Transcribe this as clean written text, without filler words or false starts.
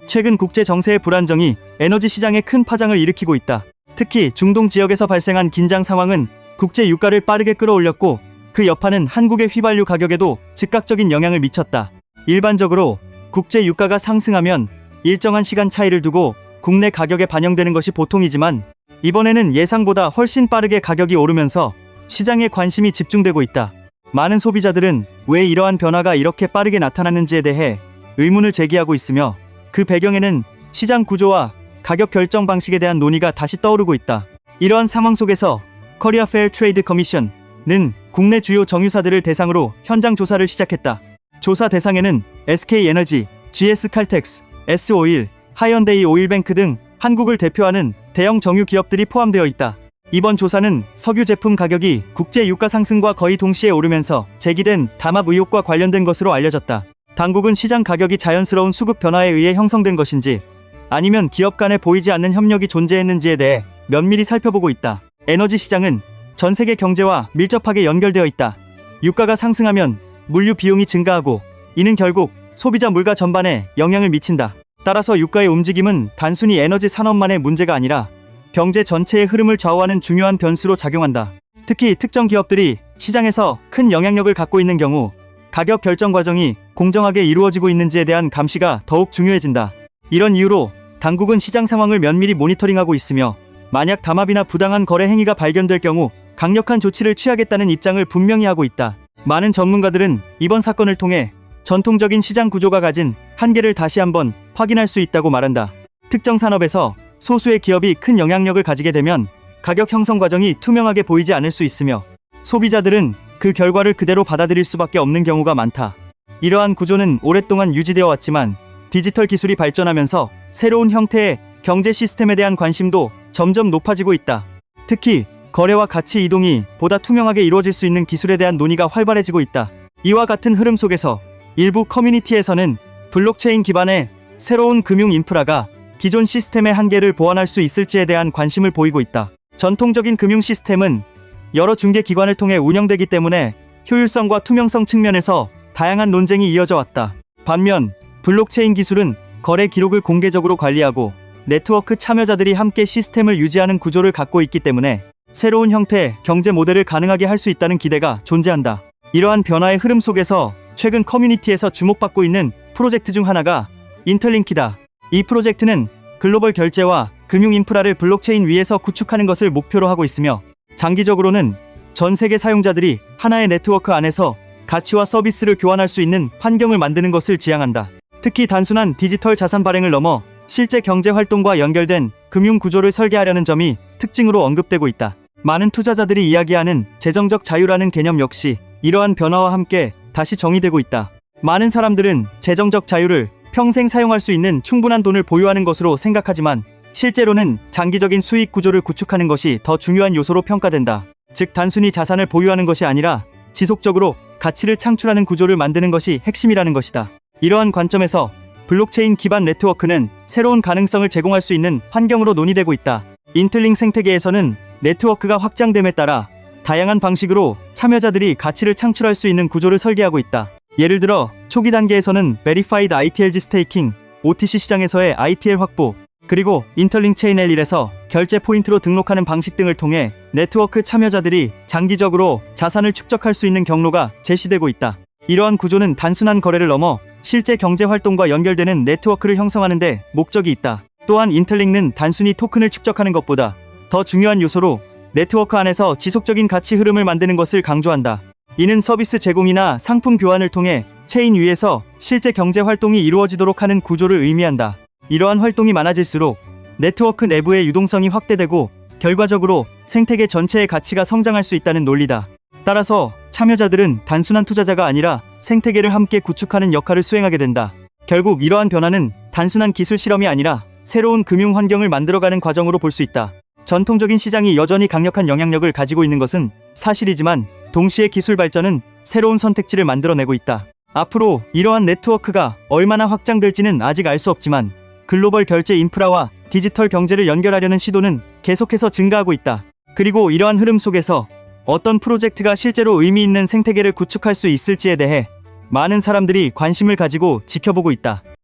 최근 국제 정세의 불안정이 에너지 시장에 큰 파장을 일으키고 있다. 특히 중동 지역에서 발생한 긴장 상황은 국제 유가를 빠르게 끌어올렸고 그 여파는 한국의 휘발유 가격에도 즉각적인 영향을 미쳤다. 일반적으로 국제 유가가 상승하면 일정한 시간 차이를 두고 국내 가격에 반영되는 것이 보통이지만 이번에는 예상보다 훨씬 빠르게 가격이 오르면서 시장에 관심이 집중되고 있다. 많은 소비자들은 왜 이러한 변화가 이렇게 빠르게 나타났는지에 대해 의문을 제기하고 있으며 그 배경에는 시장 구조와 가격 결정 방식에 대한 논의가 다시 떠오르고 있다. 이러한 상황 속에서 코리아 페어 트레이드 커미션은 국내 주요 정유사들을 대상으로 현장 조사를 시작했다. 조사 대상에는 SK에너지, GS칼텍스, S오일, 하이언데이 오일뱅크 등 한국을 대표하는 대형 정유 기업들이 포함되어 있다. 이번 조사는 석유 제품 가격이 국제 유가 상승과 거의 동시에 오르면서 제기된 담합 의혹과 관련된 것으로 알려졌다. 당국은 시장 가격이 자연스러운 수급 변화에 의해 형성된 것인지 아니면 기업 간에 보이지 않는 협력이 존재했는지에 대해 면밀히 살펴보고 있다. 에너지 시장은 전 세계 경제와 밀접하게 연결되어 있다. 유가가 상승하면 물류 비용이 증가하고 이는 결국 소비자 물가 전반에 영향을 미친다. 따라서 유가의 움직임은 단순히 에너지 산업만의 문제가 아니라 경제 전체의 흐름을 좌우하는 중요한 변수로 작용한다. 특히 특정 기업들이 시장에서 큰 영향력을 갖고 있는 경우 가격 결정 과정이 공정하게 이루어지고 있는지에 대한 감시가 더욱 중요해진다. 이런 이유로 당국은 시장 상황을 면밀히 모니터링하고 있으며 만약 담합이나 부당한 거래 행위가 발견될 경우 강력한 조치를 취하겠다는 입장을 분명히 하고 있다. 많은 전문가들은 이번 사건을 통해 전통적인 시장 구조가 가진 한계를 다시 한번 확인할 수 있다고 말한다. 특정 산업에서 소수의 기업이 큰 영향력을 가지게 되면 가격 형성 과정이 투명하게 보이지 않을 수 있으며 소비자들은 그 결과를 그대로 받아들일 수밖에 없는 경우가 많다. 이러한 구조는 오랫동안 유지되어 왔지만 디지털 기술이 발전하면서 새로운 형태의 경제 시스템에 대한 관심도 점점 높아지고 있다. 특히 거래와 가치 이동이 보다 투명하게 이루어질 수 있는 기술에 대한 논의가 활발해지고 있다. 이와 같은 흐름 속에서 일부 커뮤니티에서는 블록체인 기반의 새로운 금융 인프라가 기존 시스템의 한계를 보완할 수 있을지에 대한 관심을 보이고 있다. 전통적인 금융 시스템은 여러 중개 기관을 통해 운영되기 때문에 효율성과 투명성 측면에서 다양한 논쟁이 이어져 왔다. 반면 블록체인 기술은 거래 기록을 공개적으로 관리하고 네트워크 참여자들이 함께 시스템을 유지하는 구조를 갖고 있기 때문에 새로운 형태의 경제 모델을 가능하게 할 수 있다는 기대가 존재한다. 이러한 변화의 흐름 속에서 최근 커뮤니티에서 주목받고 있는 프로젝트 중 하나가 인터링키다. 이 프로젝트는 글로벌 결제와 금융 인프라를 블록체인 위에서 구축하는 것을 목표로 하고 있으며 장기적으로는 전 세계 사용자들이 하나의 네트워크 안에서 가치와 서비스를 교환할 수 있는 환경을 만드는 것을 지향한다. 특히 단순한 디지털 자산 발행을 넘어 실제 경제 활동과 연결된 금융 구조를 설계하려는 점이 특징으로 언급되고 있다. 많은 투자자들이 이야기하는 재정적 자유라는 개념 역시 이러한 변화와 함께 다시 정의되고 있다. 많은 사람들은 재정적 자유를 평생 사용할 수 있는 충분한 돈을 보유하는 것으로 생각하지만 실제로는 장기적인 수익 구조를 구축하는 것이 더 중요한 요소로 평가된다. 즉 단순히 자산을 보유하는 것이 아니라 지속적으로 가치를 창출하는 구조를 만드는 것이 핵심이라는 것이다. 이러한 관점에서 블록체인 기반 네트워크는 새로운 가능성을 제공할 수 있는 환경으로 논의되고 있다. 인틀링 생태계에서는 네트워크가 확장됨에 따라 다양한 방식으로 참여자들이 가치를 창출할 수 있는 구조를 설계하고 있다. 예를 들어 초기 단계에서는 Verified ITLG 스테이킹, OTC 시장에서의 ITL 확보, 그리고 인터링 체인 L1에서 결제 포인트로 등록하는 방식 등을 통해 네트워크 참여자들이 장기적으로 자산을 축적할 수 있는 경로가 제시되고 있다. 이러한 구조는 단순한 거래를 넘어 실제 경제 활동과 연결되는 네트워크를 형성하는 데 목적이 있다. 또한 인터링은 단순히 토큰을 축적하는 것보다 더 중요한 요소로 네트워크 안에서 지속적인 가치 흐름을 만드는 것을 강조한다. 이는 서비스 제공이나 상품 교환을 통해 체인 위에서 실제 경제 활동이 이루어지도록 하는 구조를 의미한다. 이러한 활동이 많아질수록 네트워크 내부의 유동성이 확대되고 결과적으로 생태계 전체의 가치가 성장할 수 있다는 논리다. 따라서 참여자들은 단순한 투자자가 아니라 생태계를 함께 구축하는 역할을 수행하게 된다. 결국 이러한 변화는 단순한 기술 실험이 아니라 새로운 금융 환경을 만들어가는 과정으로 볼 수 있다. 전통적인 시장이 여전히 강력한 영향력을 가지고 있는 것은 사실이지만 동시에 기술 발전은 새로운 선택지를 만들어내고 있다. 앞으로 이러한 네트워크가 얼마나 확장될지는 아직 알 수 없지만 글로벌 결제 인프라와 디지털 경제를 연결하려는 시도는 계속해서 증가하고 있다. 그리고 이러한 흐름 속에서 어떤 프로젝트가 실제로 의미 있는 생태계를 구축할 수 있을지에 대해 많은 사람들이 관심을 가지고 지켜보고 있다.